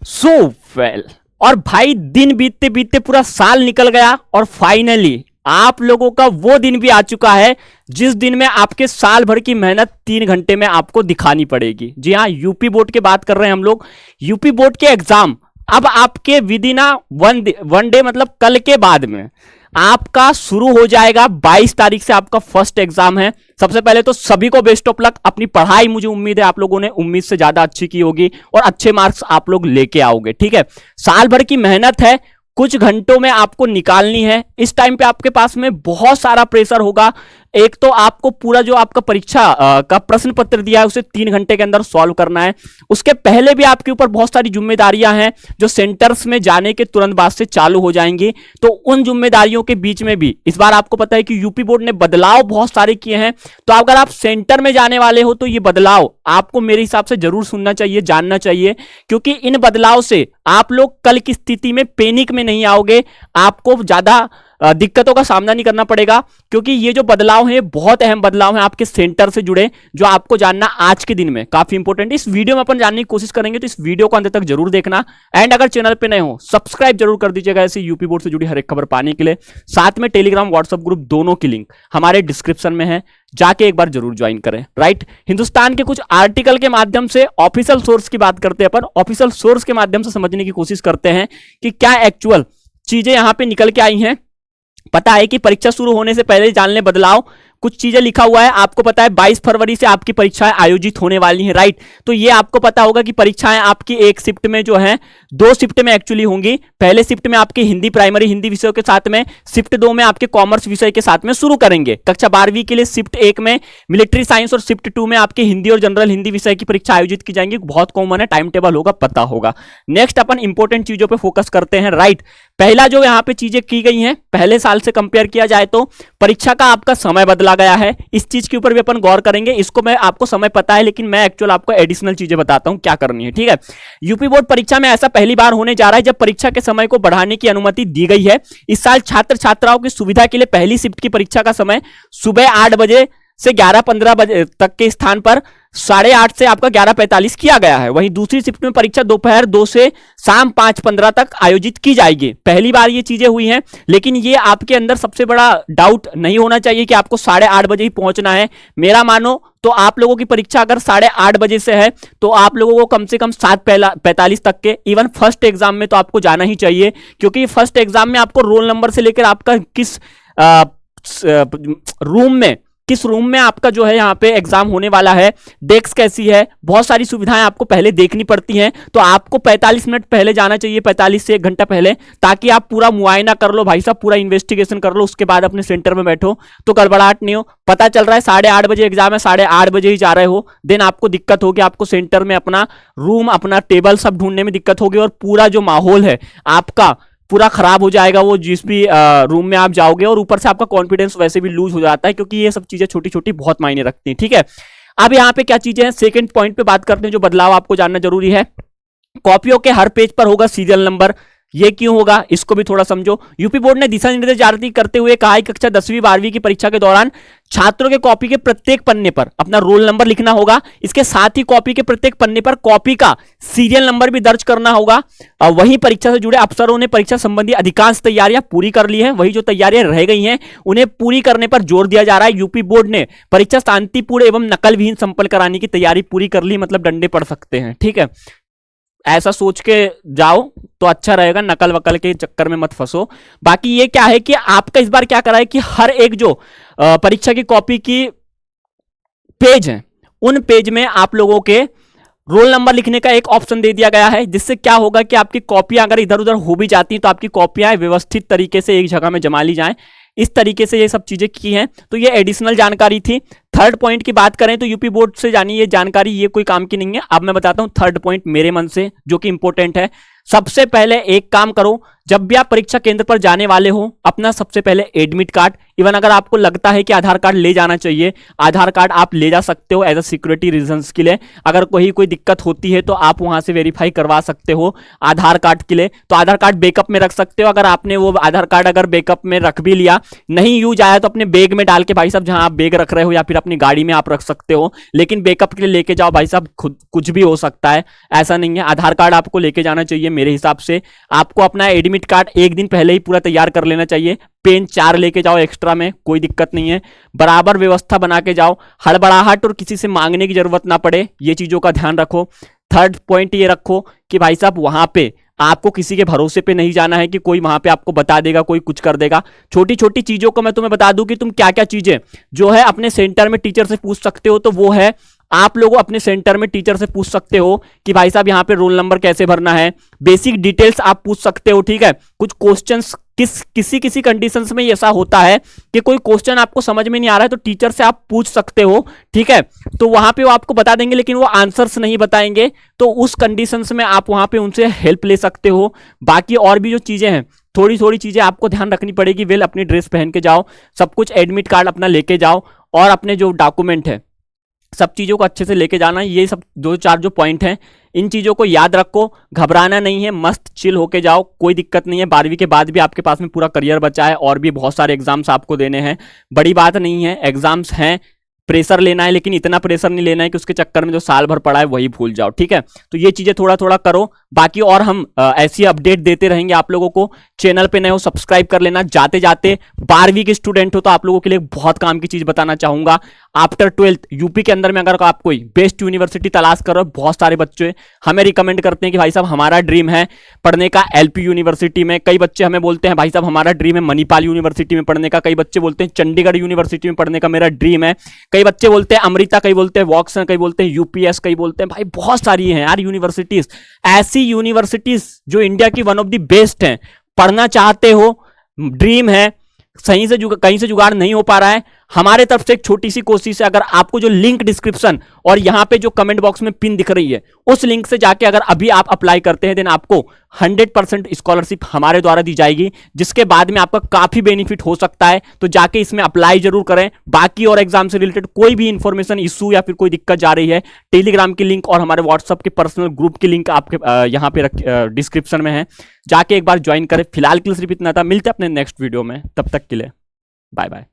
So well और भाई दिन बीतते बीतते पूरा साल निकल गया और फाइनली आप लोगों का वो दिन भी आ चुका है जिस दिन में आपके साल भर की मेहनत 3 घंटे में आपको दिखानी पड़ेगी। जी हाँ, यूपी बोर्ड की बात कर रहे हैं हम लोग। यूपी बोर्ड के एग्जाम अब आपके विद इन वन डे मतलब कल के बाद में आपका शुरू हो जाएगा। 22 तारीख से आपका फर्स्ट एग्जाम है। सबसे पहले तो सभी को बेस्ट ऑफ लक। अपनी पढ़ाई मुझे उम्मीद है आप लोगों ने उम्मीद से ज्यादा अच्छी की होगी और अच्छे मार्क्स आप लोग लेके आओगे। ठीक है, साल भर की मेहनत है, कुछ घंटों में आपको निकालनी है। इस टाइम पे आपके पास में बहुत सारा प्रेशर होगा। एक तो आपको पूरा जो आपका परीक्षा का प्रश्न पत्र दिया है उसे 3 घंटे के अंदर सॉल्व करना है। उसके पहले भी आपके ऊपर बहुत सारी जिम्मेदारियां हैं जो सेंटर्स में जाने के तुरंत बाद से चालू हो जाएंगी। तो उन जिम्मेदारियों के बीच में भी इस बार आपको पता है कि यूपी बोर्ड ने बदलाव बहुत सारे किए हैं। तो अगर आप सेंटर में जाने वाले हो तो ये बदलाव आपको मेरे हिसाब से जरूर सुनना चाहिए, जानना चाहिए, क्योंकि इन बदलाव से आप लोग कल की स्थिति में पैनिक में नहीं आओगे। आपको ज्यादा दिक्कतों का सामना नहीं करना पड़ेगा, क्योंकि ये जो बदलाव है बहुत अहम बदलाव है आपके सेंटर से जुड़े, जो आपको जानना आज के दिन में काफी इंपॉर्टेंट है। इस वीडियो में अपन जानने की कोशिश करेंगे, तो इस वीडियो को अंत तक जरूर देखना। एंड अगर चैनल पे नए हो सब्सक्राइब जरूर कर दीजिएगा ऐसे यूपी बोर्ड से जुड़ी हर एक खबर पाने के लिए। साथ में टेलीग्राम व्हाट्सएप ग्रुप दोनों की लिंक हमारे डिस्क्रिप्शन में है, जाके एक बार जरूर ज्वाइन करें। राइट, हिंदुस्तान के कुछ आर्टिकल के माध्यम से ऑफिशियल सोर्स की बात करते हैं अपन। ऑफिशियल सोर्स के माध्यम से समझने की कोशिश करते हैं कि क्या एक्चुअल चीजें यहां पे निकल के आई हैं। पता है कि परीक्षा शुरू होने से पहले जान ले बदलाव, कुछ चीजें लिखा हुआ है। आपको पता है 22 फरवरी से आपकी परीक्षाएं आयोजित होने वाली हैं। राइट, तो ये आपको पता होगा कि परीक्षाएं आपकी एक शिफ्ट में जो है 2 शिफ्ट में एक्चुअली होंगी। पहले शिफ्ट में आपकी हिंदी प्राइमरी हिंदी विषयों के साथ में, शिफ्ट 2 में आपके कॉमर्स विषय के साथ में शुरू करेंगे। कक्षा 12वीं के लिए शिफ्ट 1 में मिलिट्री साइंस और शिफ्ट 2 में आपके हिंदी और जनरल हिंदी विषय की परीक्षा आयोजित की जाएंगी। बहुत कॉमन है, टाइम टेबल होगा, पता होगा। नेक्स्ट अपन इंपॉर्टेंट चीजों पर फोकस करते हैं। राइट, पहला जो यहां पे चीजें की गई हैं पहले साल से कंपेयर किया जाए तो परीक्षा का आपका समय बदला गया है। इस चीज के ऊपर भी अपन गौर करेंगे। इसको मैं आपको समय पता है, लेकिन मैं एक्चुअल आपको एडिशनल चीजें बताता हूं क्या करनी है। ठीक है, यूपी बोर्ड परीक्षा में ऐसा पहली बार होने जा रहा है जब परीक्षा के समय को बढ़ाने की अनुमति दी गई है। इस साल छात्र छात्राओं की सुविधा के लिए पहली शिफ्ट की परीक्षा का समय सुबह 8 बजे से 11:15 बजे तक के स्थान पर 8:30 से आपका 11:45 किया गया है। वहीं दूसरी शिफ्ट में परीक्षा दोपहर 2 से शाम 5:15 तक आयोजित की जाएगी। पहली बार ये चीजें हुई हैं, लेकिन ये आपके अंदर सबसे बड़ा डाउट नहीं होना चाहिए कि आपको 8:30 बजे ही पहुंचना है। मेरा मानो तो आप लोगों की परीक्षा अगर 8:30 बजे से है तो आप लोगों को कम से कम 7:45 तक के इवन फर्स्ट एग्जाम में तो आपको जाना ही चाहिए, क्योंकि फर्स्ट एग्जाम में आपको रोल नंबर से लेकर आपका किस रूम में आपका जो है यहाँ पे एग्जाम होने वाला है, डेस्क कैसी है, बहुत सारी सुविधाएं आपको पहले देखनी पड़ती हैं। तो आपको 45 मिनट पहले जाना चाहिए, 45 से 1 घंटा पहले, ताकि आप पूरा मुआयना कर लो भाई साहब, पूरा इन्वेस्टिगेशन कर लो, उसके बाद अपने सेंटर में बैठो तो गड़बड़ाहट नहीं हो। पता चल रहा है 8:30 बजे एग्जाम है, 8:30 बजे ही जा रहे हो, देन आपको दिक्कत होगी। आपको सेंटर में अपना रूम अपना टेबल सब ढूंढने में दिक्कत होगी और पूरा जो माहौल है आपका पूरा खराब हो जाएगा वो जिस भी रूम में आप जाओगे, और ऊपर से आपका कॉन्फिडेंस वैसे भी लूज हो जाता है, क्योंकि ये सब चीजें छोटी छोटी बहुत मायने रखती हैं। ठीक है, अब यहाँ पे क्या चीजें हैं, सेकंड पॉइंट पे बात करते हैं जो बदलाव आपको जानना जरूरी है। कॉपियों के हर पेज पर होगा सीरियल नंबर। ये क्यों होगा इसको भी थोड़ा समझो। यूपी बोर्ड ने दिशा निर्देश जारी करते हुए कहा है कि कक्षा 10वीं 12वीं की परीक्षा के दौरान छात्रों के कॉपी के प्रत्येक पन्ने पर अपना रोल नंबर लिखना होगा। इसके साथ ही कॉपी के प्रत्येक पन्ने पर कॉपी का सीरियल नंबर भी दर्ज करना होगा। वहीं परीक्षा से जुड़े अफसरों ने परीक्षा संबंधी अधिकांश तैयारियां पूरी कर ली है। वही जो तैयारियां रह गई हैं उन्हें पूरी करने पर जोर दिया जा रहा है। यूपी बोर्ड ने परीक्षा शांतिपूर्ण एवं नकल विहीन संपन्न कराने की तैयारी पूरी कर ली, मतलब डंडे पड़ सकते हैं। ठीक है, ऐसा सोच के जाओ तो अच्छा रहेगा, नकल वकल के चक्कर में मत फंसो। बाकी ये क्या है कि आपका इस बार क्या करा है कि हर एक जो परीक्षा की कॉपी की पेज है उन पेज में आप लोगों के रोल नंबर लिखने का एक ऑप्शन दे दिया गया है, जिससे क्या होगा कि आपकी कॉपियां अगर इधर उधर हो भी जाती हैं तो आपकी कॉपियां व्यवस्थित तरीके से एक जगह में जमा ली जाएं। इस तरीके से ये सब चीजें की हैं, तो ये एडिशनल जानकारी थी। थर्ड पॉइंट की बात करें तो यूपी बोर्ड से जानी ये जानकारी, ये कोई काम की नहीं है। अब मैं बताता हूं थर्ड पॉइंट मेरे मन से जो कि इंपॉर्टेंट है। सबसे पहले एक काम करो, जब भी आप परीक्षा केंद्र पर जाने वाले हो, अपना सबसे पहले एडमिट कार्ड, इवन अगर आपको लगता है कि आधार कार्ड ले जाना चाहिए, आधार कार्ड आप ले जा सकते हो एज अ सिक्योरिटी रीजंस के लिए। अगर कोई दिक्कत होती है तो आप वहां से वेरीफाई करवा सकते हो आधार कार्ड के लिए। तो आधार कार्ड बैकअप में रख सकते हो। अगर आपने वो आधार कार्ड अगर बैकअप में रख भी लिया, नहीं यूज आया, तो अपने बैग में डाल के भाई साहब, जहां आप बैग रख रहे हो या फिर अपनी गाड़ी में आप रख सकते हो, लेकिन बैकअप के लिए लेके जाओ भाई साहब, खुद कुछ भी हो सकता है, ऐसा नहीं है। आधार कार्ड आपको लेके जाना चाहिए मेरे हिसाब से। आपको अपना एडमिट कार्ड एक दिन पहले ही पूरा तैयार कर लेना चाहिए। पेन 4 लेके जाओ एक्स्ट्रा में, कोई दिक्कत नहीं है। बराबर व्यवस्था बना के जाओ, हड़बड़ाहट और किसी से मांगने की जरूरत ना पड़े, ये चीजों का ध्यान रखो। थर्ड पॉइंट ये रखो कि भाई साहब वहां पे आपको किसी के भरोसे पे नहीं जाना है कि कोई वहां पे आपको बता देगा, कोई कुछ कर देगा। छोटी छोटी चीजों को मैं तुम्हें बता दूं कि तुम क्या क्या चीजें जो है अपने सेंटर में टीचर से पूछ सकते हो। तो वो है, आप लोगों अपने सेंटर में टीचर से पूछ सकते हो कि भाई साहब यहाँ पे रोल नंबर कैसे भरना है, बेसिक डिटेल्स आप पूछ सकते हो, ठीक है। कुछ क्वेश्चंस किसी कंडीशंस में ऐसा होता है कि कोई क्वेश्चन आपको समझ में नहीं आ रहा है, तो टीचर से आप पूछ सकते हो, ठीक है। तो वहां पे वो आपको बता देंगे, लेकिन वो आंसर्स नहीं बताएंगे, तो उस कंडीशंस में आप वहां पे उनसे हेल्प ले सकते हो। बाकी और भी जो चीजें हैं, थोड़ी थोड़ी चीजें आपको ध्यान रखनी पड़ेगी। वेल अपनी ड्रेस पहन के जाओ, सब कुछ एडमिट कार्ड अपना लेके जाओ, और अपने जो डॉक्यूमेंट है सब चीज़ों को अच्छे से लेके जाना। ये सब 2-4 जो पॉइंट हैं, इन चीज़ों को याद रखो। घबराना नहीं है, मस्त चिल होके जाओ, कोई दिक्कत नहीं है। 12वीं के बाद भी आपके पास में पूरा करियर बचा है, और भी बहुत सारे एग्जाम्स आपको देने हैं। बड़ी बात नहीं है, एग्जाम्स हैं, प्रेशर लेना है, लेकिन इतना प्रेशर नहीं लेना है कि उसके चक्कर में जो साल भर पड़ा है वही भूल जाओ, ठीक है। तो ये चीजें थोड़ा थोड़ा करो। बाकी और हम ऐसी अपडेट देते रहेंगे आप लोगों को। चैनल पे नए हो सब्सक्राइब कर लेना। जाते जाते 12वीं के स्टूडेंट हो तो आप लोगों के लिए बहुत काम की चीज बताना चाहूंगा। आफ्टर 12th यूपी के अंदर में अगर आप कोई बेस्ट यूनिवर्सिटी तलाश कर रहे हो, बहुत सारे बच्चे हमें रिकमेंड करते हैं कि भाई साहब हमारा ड्रीम है पढ़ने का एलपी यूनिवर्सिटी में। कई बच्चे हमें बोलते हैं भाई साहब हमारा ड्रीम है मणिपाल यूनिवर्सिटी में पढ़ने का। कई बच्चे बोलते हैं चंडीगढ़ यूनिवर्सिटी में पढ़ने का मेरा ड्रीम है। कई बच्चे बोलते हैं अमृता, कई बोलते हैं वॉक्सन, कई बोलते हैं यूपीएस, कई बोलते हैं, भाई बहुत सारी हैं यार यूनिवर्सिटीज। ऐसी यूनिवर्सिटीज जो इंडिया की वन ऑफ द बेस्ट हैं, पढ़ना चाहते हो, ड्रीम है, सही से कहीं से जुगाड़ नहीं हो पा रहा है, हमारे तरफ से एक छोटी सी कोशिश है। अगर आपको जो लिंक डिस्क्रिप्शन और यहां पे जो कमेंट बॉक्स में पिन दिख रही है, उस लिंक से जाके अगर अभी आप अप्लाई करते हैं, देन आपको 100% स्कॉलरशिप हमारे द्वारा दी जाएगी, जिसके बाद में आपका काफी बेनिफिट हो सकता है। तो जाके इसमें अप्लाई जरूर करें। बाकी और एग्जाम से रिलेटेड कोई भी इंफॉर्मेशन, इशू या फिर कोई दिक्कत जा रही है, टेलीग्राम की लिंक और हमारे व्हाट्सएप के पर्सनल ग्रुप की लिंक आपके यहाँ पे डिस्क्रिप्शन में है, जाके एक बार ज्वाइन करें। फिलहाल के लिए सिर्फ इतना था, मिलते हैं अपने नेक्स्ट वीडियो में, तब तक के लिए बाय बाय।